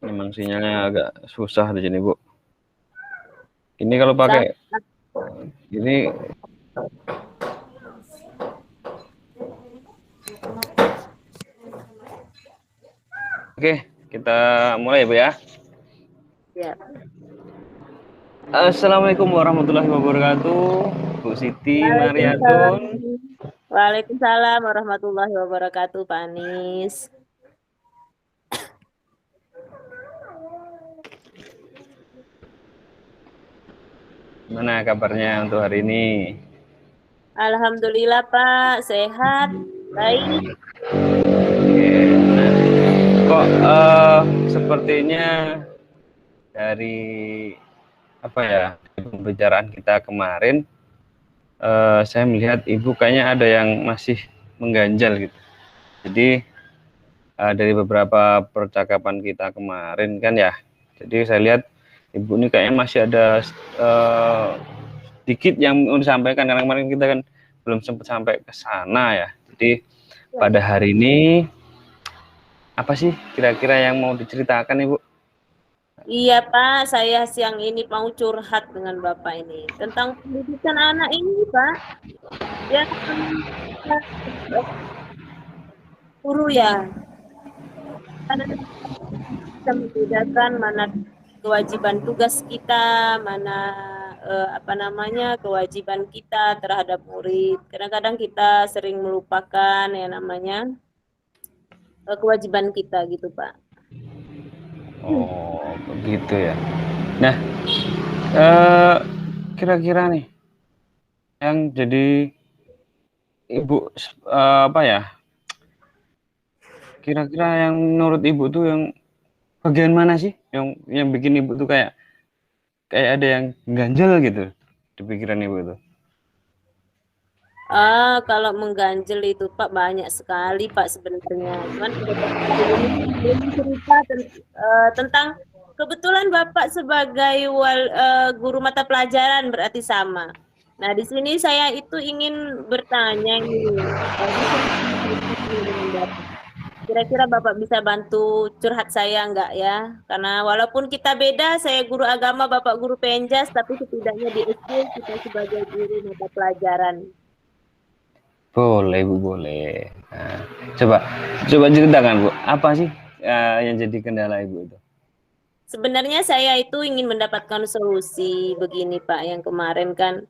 Memang sinyalnya agak susah di sini, Bu. Ini kalau pakai ini oke, kita mulai, Bu ya. Ya. Assalamualaikum warahmatullahi wabarakatuh, Bu Siti Waalaikumsalam. Mariatun. Waalaikumsalam warahmatullahi wabarakatuh, Pak Anies. Gimana kabarnya untuk hari ini? Alhamdulillah, Pak, sehat, baik. Oke, nah, kok sepertinya dari apa ya pembicaraan kita kemarin, saya melihat Ibu kayaknya ada yang masih mengganjal gitu. Jadi dari beberapa percakapan kita kemarin kan ya, jadi saya lihat Ibu ini kayaknya masih ada sedikit yang mau disampaikan, karena kemarin kita kan belum sempat sampai ke sana ya. Jadi pada hari ini apa sih kira-kira yang mau diceritakan, Ibu? Iya, Pak, saya siang ini mau curhat dengan Bapak ini tentang pendidikan anak ini, Pak. Ya, guru ya. Karena kita membedakan mana kewajiban tugas kita, mana kewajiban kita terhadap murid. Kadang-kadang kita sering melupakan yang namanya kewajiban kita gitu, Pak. Oh, begitu ya. Nah, kira-kira nih yang jadi Ibu apa ya? Kira-kira yang menurut Ibu tuh yang bagian mana sih yang bikin Ibu tuh kayak kayak ada yang ganjel gitu di pikiran Ibu tuh? Kalau mengganjel itu Pak banyak sekali Pak sebenarnya. Cuman pada hari ini belum cerita tentang kebetulan Bapak sebagai guru mata pelajaran berarti sama. Nah, di sini saya itu ingin bertanya ini, di sini dengan Bapak. Kira-kira Bapak bisa bantu curhat saya enggak ya? Karena walaupun kita beda, saya guru agama, Bapak guru penjas, tapi setidaknya di SD kita sebagai guru mata pelajaran. Boleh, Bu, boleh. Nah, coba coba ceritakan, Bu, apa sih yang jadi kendala Ibu itu? Sebenarnya saya itu ingin mendapatkan solusi begini Pak, yang kemarin kan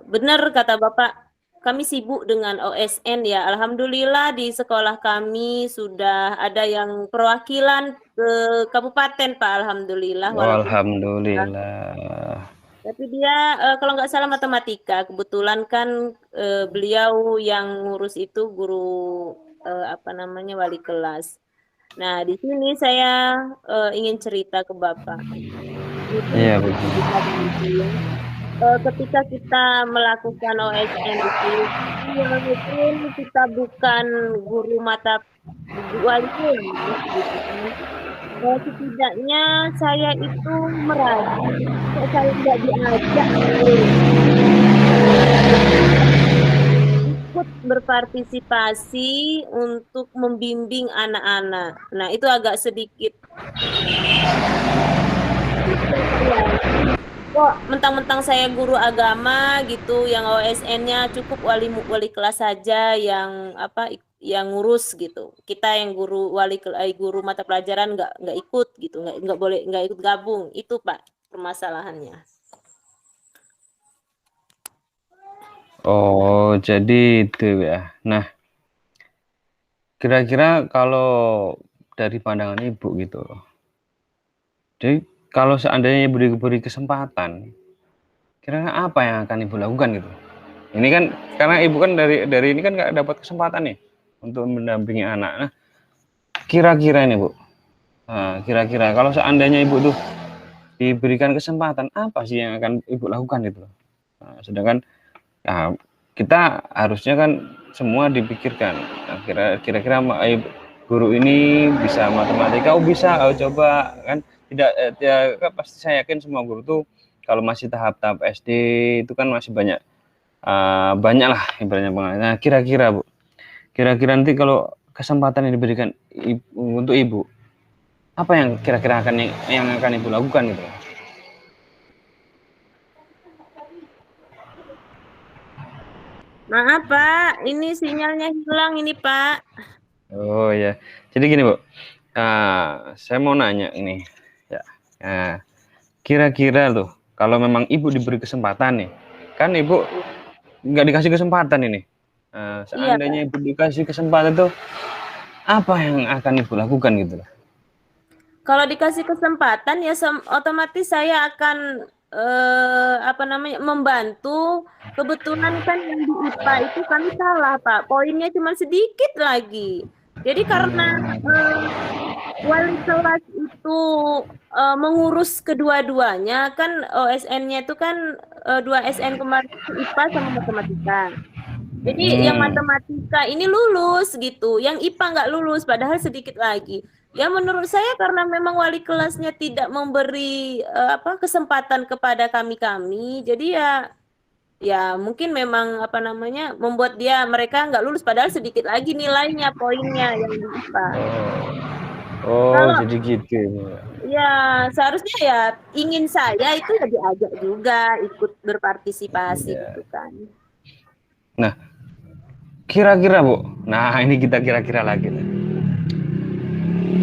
benar kata Bapak, kami sibuk dengan OSN ya. Alhamdulillah di sekolah kami sudah ada yang perwakilan ke kabupaten Pak, Alhamdulillah. Walaupun Alhamdulillah. tapi dia kalau nggak salah matematika. Kebetulan kan beliau yang ngurus itu guru wali kelas. Nah, di sini saya ingin cerita ke Bapak. Itu Iya, Bu. bisa bantu ya. Ketika kita melakukan OSN itu, walaupun kita bukan guru mata wali kelas gitu kan, setidaknya saya itu meragu, kok saya nggak diajak ikut berpartisipasi untuk membimbing anak-anak. Nah, itu agak sedikit kok mentang-mentang saya guru agama gitu, yang OSN-nya cukup wali kelas saja yang yang ngurus gitu. Kita yang guru mata pelajaran nggak ikut gitu, nggak boleh nggak ikut gabung. Itu Pak permasalahannya. Oh, jadi itu ya. Nah, kira-kira kalau dari pandangan Ibu gitu. Jadi kalau seandainya Ibu diberi kesempatan, kira-kira apa yang akan Ibu lakukan gitu? Ini kan karena Ibu kan dari ini kan nggak dapat kesempatan nih untuk mendampingi anak. Nah, kira-kira ini Bu, nah, kira-kira kalau seandainya Ibu tuh diberikan kesempatan, apa sih yang akan Ibu lakukan gitu? Nah, sedangkan nah, kita harusnya kan semua dipikirkan. Nah, kira-kira guru ini bisa matematika, oh bisa, oh coba kan tidak kan pasti saya yakin semua guru tuh kalau masih tahap-tahap SD itu kan masih banyak lah ibaratnya pengalaman. Nah, kira-kira Bu, kira-kira nanti kalau kesempatan yang diberikan untuk ibu, apa yang kira-kira yang akan ibu lakukan gitu? Maaf Pak, ini sinyalnya hilang ini Pak. Oh ya, jadi gini Bu, saya mau nanya ini, ya, kira-kira tuh kalau memang ibu diberi kesempatan nih, kan ibu nggak dikasih kesempatan ini, Iya Pak. seandainya ibu dikasih kesempatan tuh, apa yang akan ibu lakukan gitu loh? Kalau dikasih kesempatan ya otomatis saya akan apa namanya membantu. Kebetulan kan yang di IPA itu kami salah Pak, poinnya cuma sedikit lagi. Jadi karena eh, wali kelas itu mengurus kedua-duanya kan OSN-nya itu kan 2 SN kemarin itu IPA sama matematika. Jadi yang Hmm. matematika ini lulus gitu, yang IPA nggak lulus padahal sedikit lagi. Ya menurut saya karena memang wali kelasnya tidak memberi apa kesempatan kepada kami-kami, jadi ya mungkin memang apa namanya membuat mereka nggak lulus padahal sedikit lagi nilainya poinnya yang di IPA. Oh, Kalau jadi gitu ya. ya seharusnya ya ingin saya itu ya diajak juga ikut berpartisipasi gitu Ya. kan. Nah, kira-kira Bu, nah ini kita kira-kira lagi nih.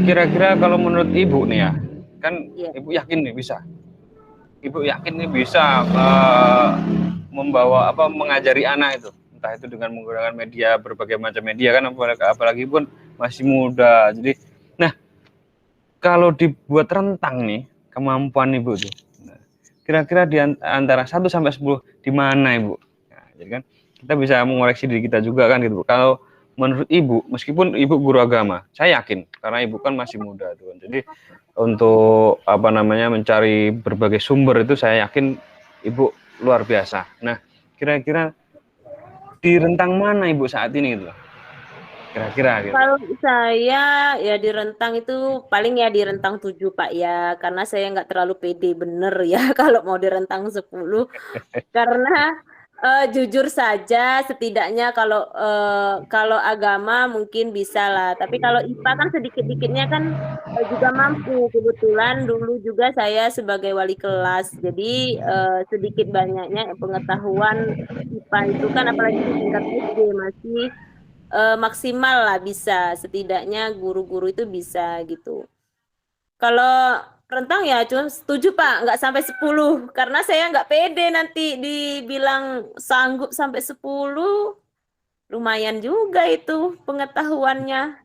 Kira-kira kalau menurut ibu nih ya, kan Iya. ibu yakin nih bisa. Ibu yakin nih bisa membawa apa mengajari anak itu, entah itu dengan menggunakan media berbagai macam media kan, apalagi pun masih muda. Jadi, nah kalau dibuat rentang nih kemampuan ibu tuh, kira-kira di antara 1 sampai 10 di mana ibu? Nah, jadi kan kita bisa mengoreksi diri kita juga kan gitu. Kalau menurut ibu, meskipun ibu guru agama, saya yakin karena ibu kan masih muda tuh. Jadi untuk apa namanya mencari berbagai sumber itu saya yakin ibu luar biasa. Nah, kira-kira di rentang mana ibu saat ini gitu? Kira-kira gitu. Kalau saya ya di rentang itu paling ya di rentang 7 Pak ya, karena saya nggak terlalu pede bener ya kalau mau di rentang 10. Karena jujur saja setidaknya kalau agama mungkin bisa lah, tapi kalau IPA kan sedikit-dikitnya kan juga mampu. Kebetulan dulu juga saya sebagai wali kelas, jadi sedikit banyaknya pengetahuan IPA itu kan apalagi di tingkat SD masih maksimal lah bisa, setidaknya guru-guru itu bisa gitu. Kalau rentang ya cuma 7 Pak, nggak sampai 10 karena saya nggak pede nanti dibilang sanggup sampai 10, lumayan juga itu pengetahuannya.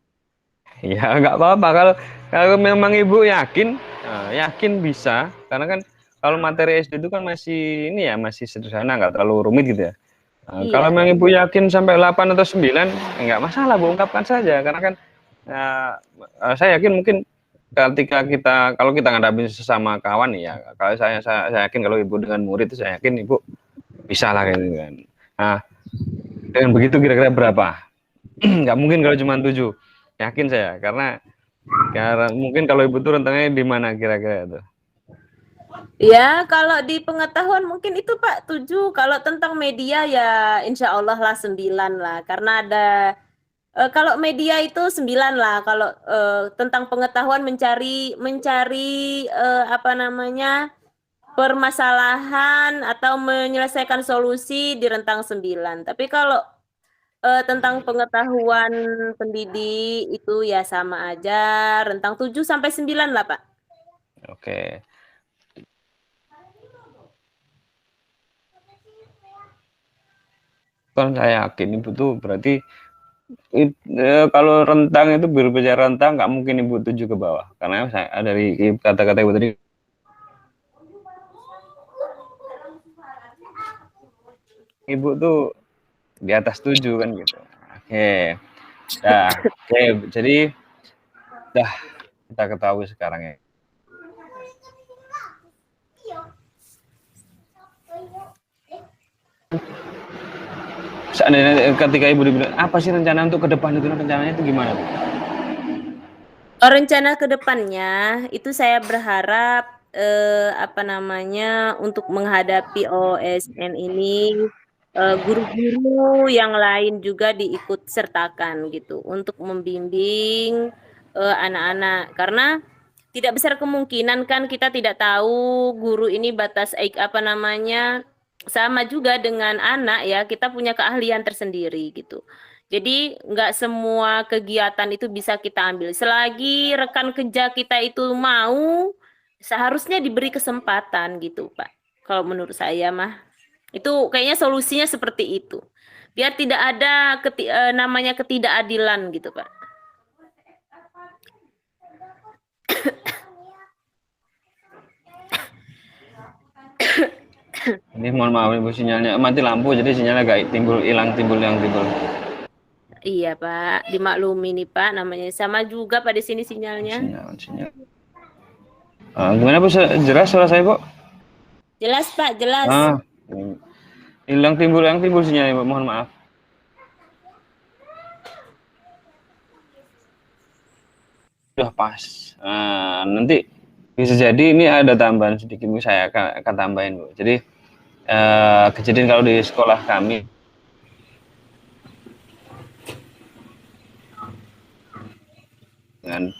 Ya nggak apa-apa kalau kalau memang ibu yakin, yakin bisa karena kan kalau materi SD itu kan masih ini ya masih sederhana nggak terlalu rumit gitu ya. Kalau Iya, memang ibu yakin sampai 8 atau 9 nggak masalah bu ungkapkan saja karena kan saya yakin mungkin ketika kita kalau kita ngadapin sesama kawan ya kalau saya yakin kalau ibu dengan murid itu saya yakin ibu bisa lah gitu kan. Nah dengan begitu kira-kira berapa? Nggak mungkin kalau cuma 7 yakin saya karena mungkin kalau ibu tuh rentangnya di mana kira-kira itu? ya kalau di pengetahuan mungkin itu Pak 7. Kalau tentang media ya insya Allah lah 9 lah, karena ada kalau media itu 9 lah. Kalau tentang pengetahuan mencari mencari apa namanya permasalahan atau menyelesaikan solusi di rentang 9. Tapi kalau tentang pengetahuan pendidik itu ya sama aja rentang 7 sampai 9 lah, Pak. Oke. Kan saya yakin ibu tuh berarti kalau rentang itu berbicara rentang nggak mungkin ibu 7 ke bawah karena saya dari kata-kata ibu tadi ibu tuh di atas 7 kan gitu. Oke. Nah, oke jadi dah kita ketahui sekarang ya. Seandainya ketika ibu dibilang apa sih rencana untuk ke depan itu rencananya itu gimana Bu? Rencana ke depannya itu saya berharap apa namanya untuk menghadapi OSN ini guru-guru yang lain juga diikut sertakan gitu untuk membimbing anak-anak karena tidak besar kemungkinan kan kita tidak tahu guru ini batas apa namanya sama juga dengan anak ya kita punya keahlian tersendiri gitu. Jadi nggak semua kegiatan itu bisa kita ambil. Selagi rekan kerja kita itu mau, seharusnya diberi kesempatan gitu, Pak. Kalau menurut saya mah. Itu kayaknya solusinya seperti itu. Biar tidak ada namanya ketidakadilan gitu, Pak. Ini mohon maaf Ibu, sinyalnya mati lampu jadi sinyalnya agak timbul hilang timbul yang timbul. Iya, Pak. Dimaklumi nih, Pak. Namanya sama juga Pak di sini sinyalnya. Sinyal. Gimana Bu, jelas suara saya, Bu? Jelas, Pak, jelas. Hilang timbul yang timbul sinyalnya, Bu. Mohon maaf. Sudah pas. Nanti bisa jadi ini ada tambahan sedikit Bu, saya akan tambahin Bu. Jadi kejadian kalau di sekolah kami dengan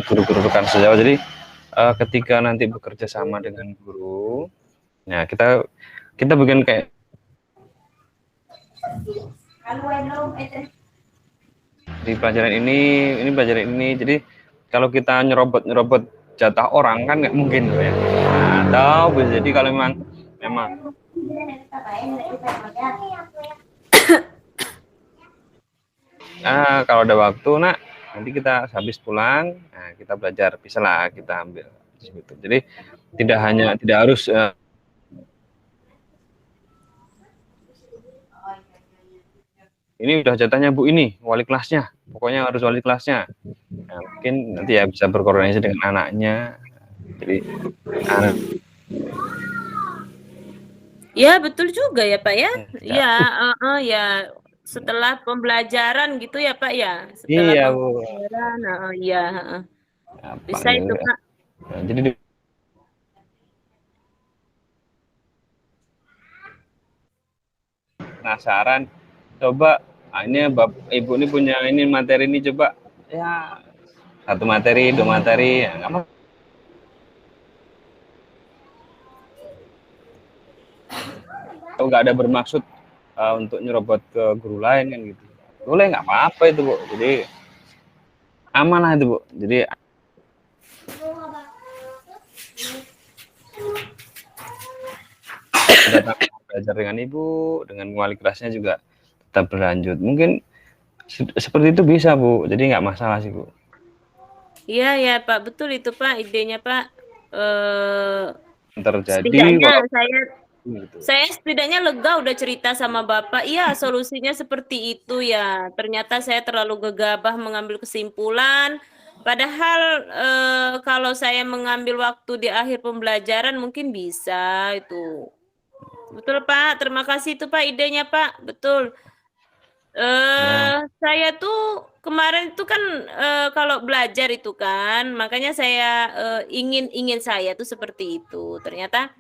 guru-guru rekan sejawat. Jadi ketika nanti bekerja sama dengan guru, nah kita bikin kayak di pelajaran ini pelajaran ini. Jadi kalau kita nyerobot jatah orang kan nggak mungkin tuh ya. Atau bisa jadi kalau memang kalau ada waktu nak nanti kita habis pulang, nah kita belajar, bisa lah kita ambil gitu. Jadi tidak harus ini udah jatahnya Bu ini wali kelasnya, pokoknya harus wali kelasnya. Nah, mungkin nanti ya bisa berkoordinasi dengan anaknya. Jadi ya betul juga ya Pak ya. Ya, ya setelah pembelajaran gitu ya Pak ya. Setelah iya, pembelajaran, iya. Bisa itu Pak. Nah, jadi penasaran, coba ini Ibu ini punya ini materi ini, coba ya 1 materi 2 materi ya, nggak apa. Kalau nggak ada bermaksud untuk nyerobot ke guru lain kan gitu, boleh, nggak apa-apa itu Bu. Jadi aman lah itu Bu. Jadi datang belajar dengan Ibu, dengan wali kelasnya juga tetap berlanjut. Mungkin seperti itu bisa Bu. Jadi nggak masalah sih Bu. Iya ya Pak, betul itu Pak idenya Pak. Terjadi setidaknya gitu. saya setidaknya lega udah cerita sama Bapak. Iya, solusinya seperti itu ya. Ternyata saya terlalu gegabah mengambil kesimpulan. Padahal kalau saya mengambil waktu di akhir pembelajaran mungkin bisa itu. Betul Pak, terima kasih itu Pak idenya Pak. Betul. Saya tuh kemarin itu kan kalau belajar itu kan, makanya saya ingin saya tuh seperti itu. Ternyata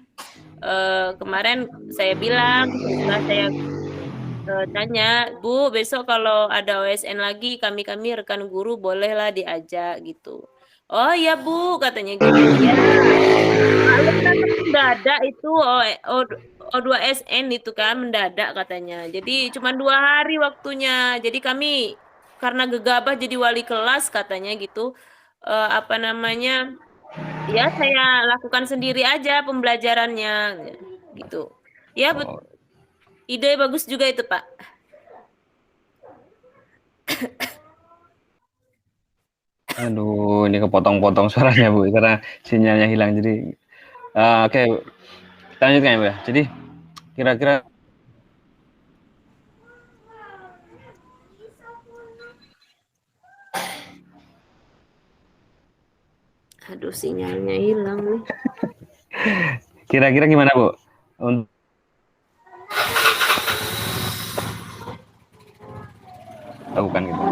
kemarin saya bilang setelah saya tanya, Bu, besok kalau ada OSN lagi, kami rekan guru bolehlah diajak gitu. Oh ya Bu, katanya gitu. Ya, maklum kan mendadak itu O2SN itu kan mendadak katanya. Jadi cuma 2 hari waktunya. Jadi kami karena gegabah jadi wali kelas katanya gitu. Apa namanya? Ya saya lakukan sendiri aja pembelajarannya gitu. Ya ide bagus juga itu Pak. Aduh, ini kepotong-potong suaranya Bu karena sinyalnya hilang. Jadi oke, kita lanjutkan ya Bu ya. Jadi kira-kira Aduh sinyalnya hilang nih. Kira-kira gimana Bu? Lakukan gitu.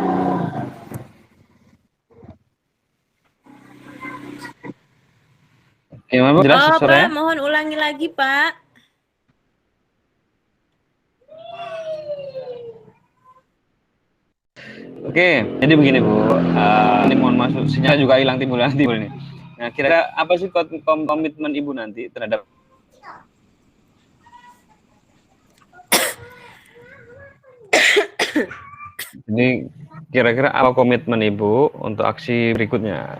Gimana Bu? Jelas suaranya? Pak, mohon ulangi lagi Pak. Oke, jadi begini Bu, ini mohon masuk sinyal juga hilang timbul nih. Nah, kira-kira apa sih komitmen Ibu nanti terhadap Jadi kira-kira apa komitmen Ibu untuk aksi berikutnya?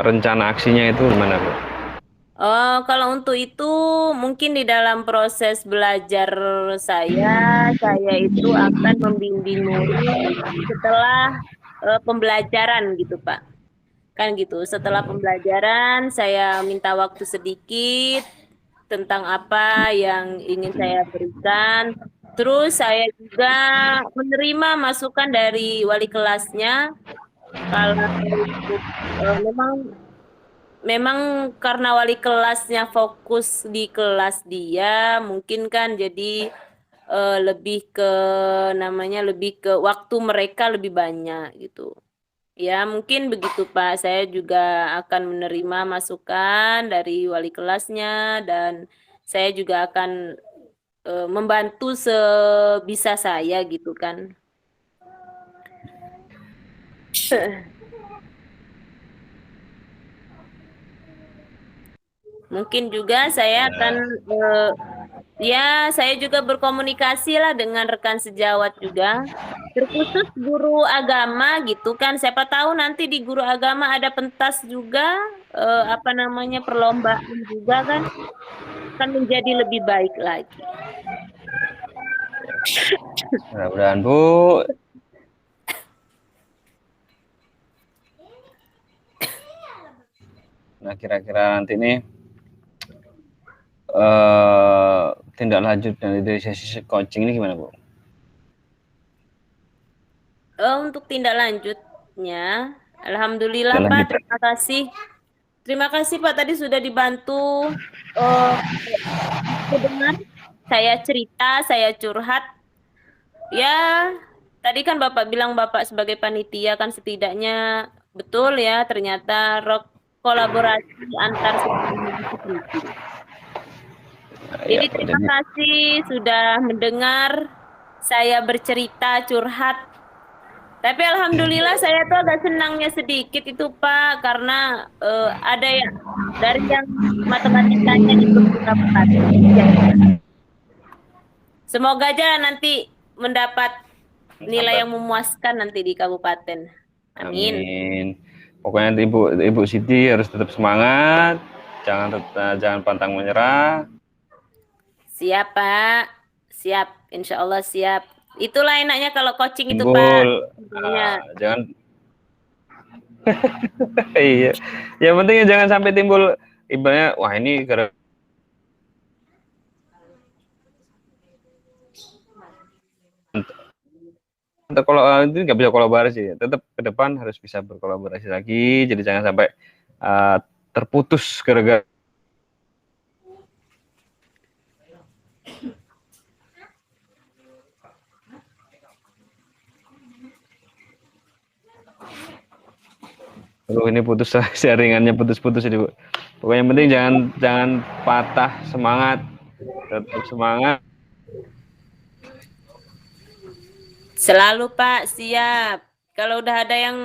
Rencana aksinya itu gimana, Bu? Oh, kalau untuk itu mungkin di dalam proses belajar saya itu akan membimbing murid setelah pembelajaran gitu, Pak. Kan gitu. Setelah pembelajaran saya minta waktu sedikit tentang apa yang ingin saya berikan. Terus saya juga menerima masukan dari wali kelasnya kalau memang memang karena wali kelasnya fokus di kelas dia, mungkin kan jadi lebih ke namanya lebih ke waktu mereka lebih banyak gitu. Ya, mungkin begitu Pak. Saya juga akan menerima masukan dari wali kelasnya dan saya juga akan membantu sebisa saya gitu kan. Mungkin juga saya akan ya, saya juga berkomunikasi lah dengan rekan sejawat juga. Terkhusus guru agama gitu kan. Siapa tahu nanti di guru agama ada pentas juga, apa namanya perlombaan juga kan, akan menjadi lebih baik lagi. Mudah-mudahan Bu. Nah, kira-kira nanti nih tindak lanjut dari sesi coaching ini gimana, Bu? Untuk tindak lanjutnya, alhamdulillah Pak, terima kasih. Terima kasih Pak tadi sudah dibantu. Aku dengar, saya cerita, saya curhat. Ya, tadi kan Bapak bilang Bapak sebagai panitia kan setidaknya betul ya, ternyata kolaborasi antar sekolah itu penting. Jadi terima kasih sudah mendengar saya bercerita curhat. Tapi alhamdulillah saya tuh agak senangnya sedikit itu Pak karena ada ya dari yang matematikanya di beberapa. Semoga aja nanti mendapat nilai yang memuaskan nanti di kabupaten. Amin. Amin. Pokoknya Ibu Siti harus tetap semangat, jangan pantang menyerah. Siap Pak, siap, insya Allah siap. Itulah enaknya kalau coaching itu Timbul, Pak. jangan. Iya, yang penting jangan sampai timbul ibaratnya, wah ini gara kalau itu nggak bisa kolaborasi, tetap ke depan harus bisa berkolaborasi lagi. Jadi jangan sampai terputus gara-gara ini putus sharingannya putus-putus ini Bu. Pokoknya yang penting jangan patah semangat, tetap semangat. Selalu Pak, siap. Kalau udah ada yang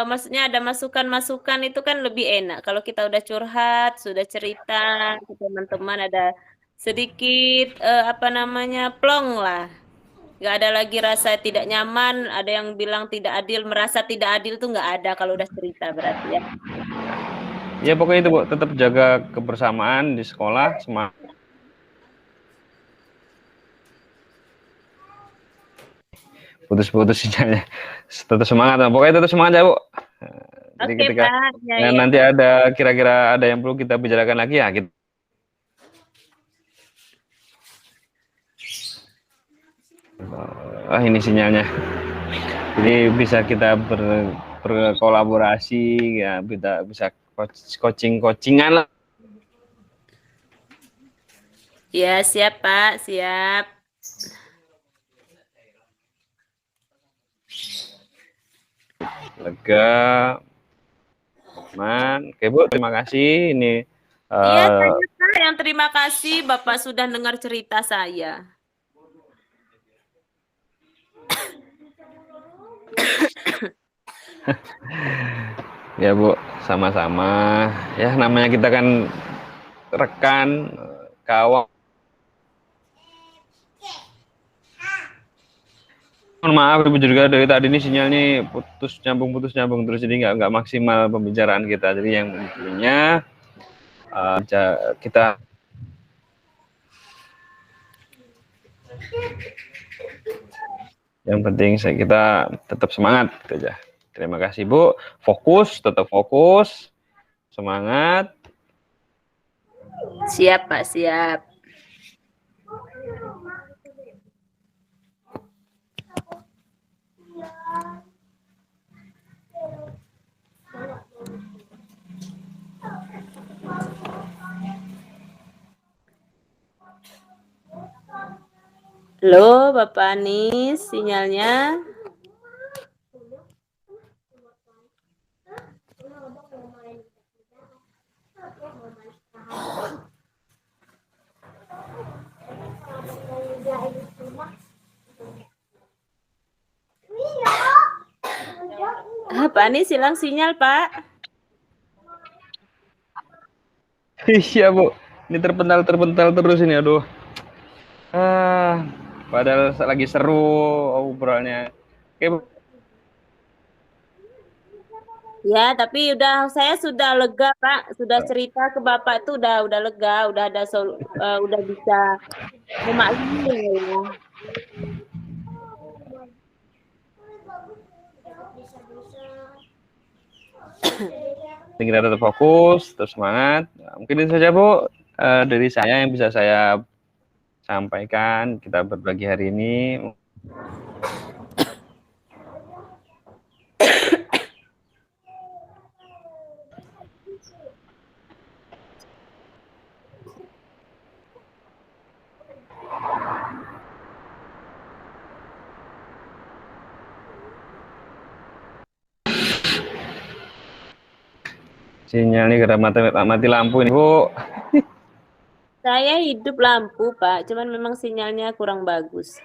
maksudnya ada masukan-masukan itu kan lebih enak. Kalau kita udah curhat, sudah cerita ke teman-teman ada sedikit apa namanya plong lah. Nggak ada lagi rasa tidak nyaman, ada yang bilang tidak adil, merasa tidak adil tuh nggak ada kalau udah cerita berarti ya. Ya pokoknya itu Bu, tetap jaga kebersamaan di sekolah, semangat. Putus-putus sinyalnya. Tetap semangat, pokoknya tetap semangat ya Bu. Jadi Oke, ketika Pak. Ya. nanti kira-kira ada yang perlu kita bicarakan lagi ya kita. Ini sinyalnya. Jadi bisa kita berkolaborasi ya, bisa coachingan lah. Ya, siap Pak, siap. Lega, aman. Oke Bu, terima kasih. Ini iya, saya yang terima kasih Bapak sudah dengar cerita saya. Ya Bu, sama-sama. Ya namanya kita kan rekan, kawan. Mohon maaf Ibu juga dari tadi ini sinyalnya putus nyambung terus, jadi nggak maksimal pembicaraan kita. Jadi yang intinya kita yang penting kita tetap semangat gitu aja. Terima kasih Bu. Tetap fokus, semangat. Siap Pak, siap. Halo Bapak Anies, sinyalnya. Pak Anies hilang sinyal Pak. Iya Bu, ini terpental terus ini, aduh. Padahal lagi seru obrolannya. Oke Bu. Ya, tapi saya sudah lega Pak, sudah cerita ke Bapak itu udah lega, udah ada udah bisa memaklumi ya. Kita tetap fokus, tetap semangat. Mungkin itu saja Bu dari saya yang bisa saya sampaikan. Kita berbagi hari ini. Sinyal ini gara mati lampu ini Bu. Saya hidup lampu Pak, cuman memang sinyalnya kurang bagus.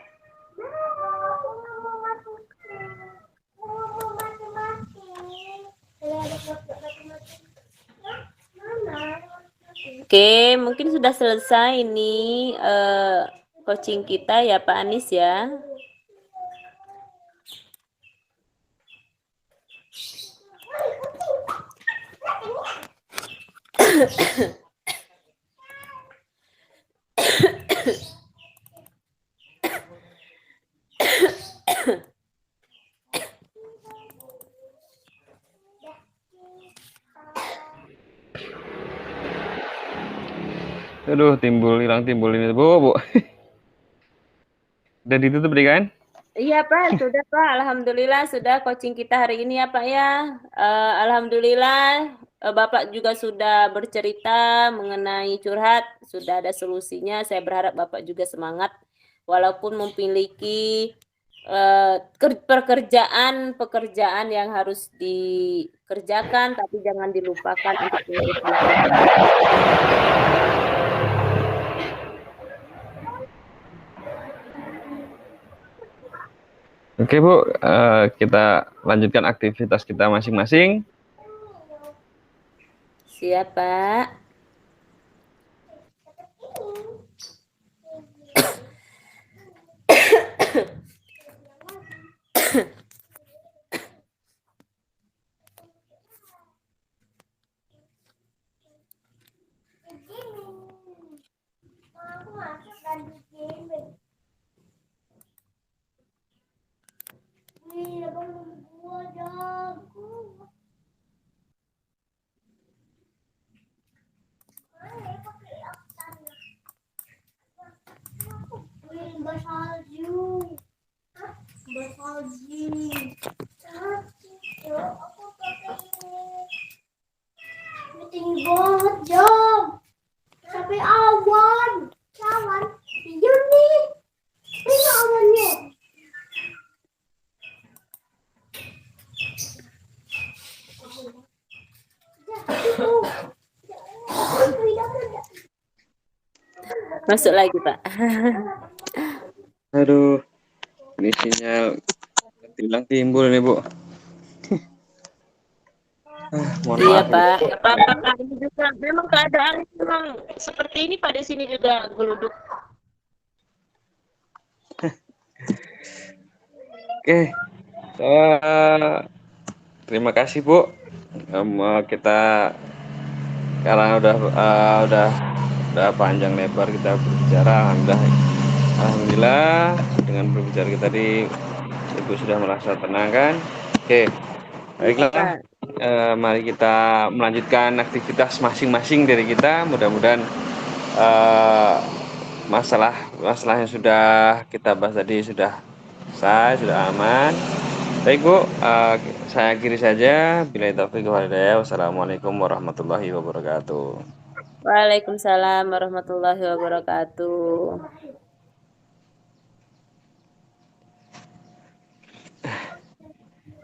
Oke, mungkin sudah selesai ini coaching kita ya Pak Anies ya. Aduh, hilang timbul ini Bu. Udah ditutup deh kan? Iya Pak, sudah Pak. Alhamdulillah sudah coaching kita hari ini ya Pak ya. Alhamdulillah Bapak juga sudah bercerita mengenai curhat, sudah ada solusinya. Saya berharap Bapak juga semangat walaupun memiliki pekerjaan yang harus dikerjakan, tapi jangan dilupakan untuk Oke Bu, kita lanjutkan aktivitas kita masing-masing. Siap Pak. Tinggi banget jam sampai awan iya nih ini awannya Masuk lagi Pak. Aduh, ini sinyal hilang timbul nih Bu. Mohon Iya maaf. Pak. Apa-apa Pak, ini juga memang keadaan memang seperti ini Pak, di sini juga geluduk. Oke, terima kasih Bu. Kita karena udah panjang lebar kita berbicara, alhamdulillah dengan berbicara kita tadi Ibu sudah merasa tenang kan? Oke, baiklah. Pak. Mari kita melanjutkan aktivitas masing-masing dari kita. Mudah-mudahan masalah yang sudah kita bahas tadi sudah selesai, sudah aman. Baik Bu, saya akhiri saja. Billahi taufiq wal hidayah. Wassalamualaikum warahmatullahi wabarakatuh. Waalaikumsalam warahmatullahi wabarakatuh.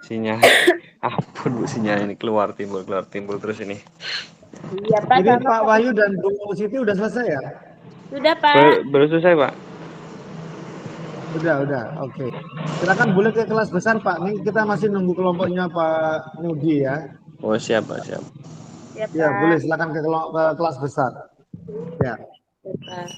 Sinyal, ampun Bu, sinyal ini keluar timbul terus ini. Iya Pak. Jadi Pak Wahyu dan Bu Siti udah selesai ya? Sudah Pak. Baru selesai Pak. Udah, oke. Silakan boleh ke kelas besar Pak. Nih kita masih nunggu kelompoknya Pak Nudi ya. Oh siap Pak, siap. Ya Ya Pak. boleh silakan ke kelas besar. Ya. Ya, Pak.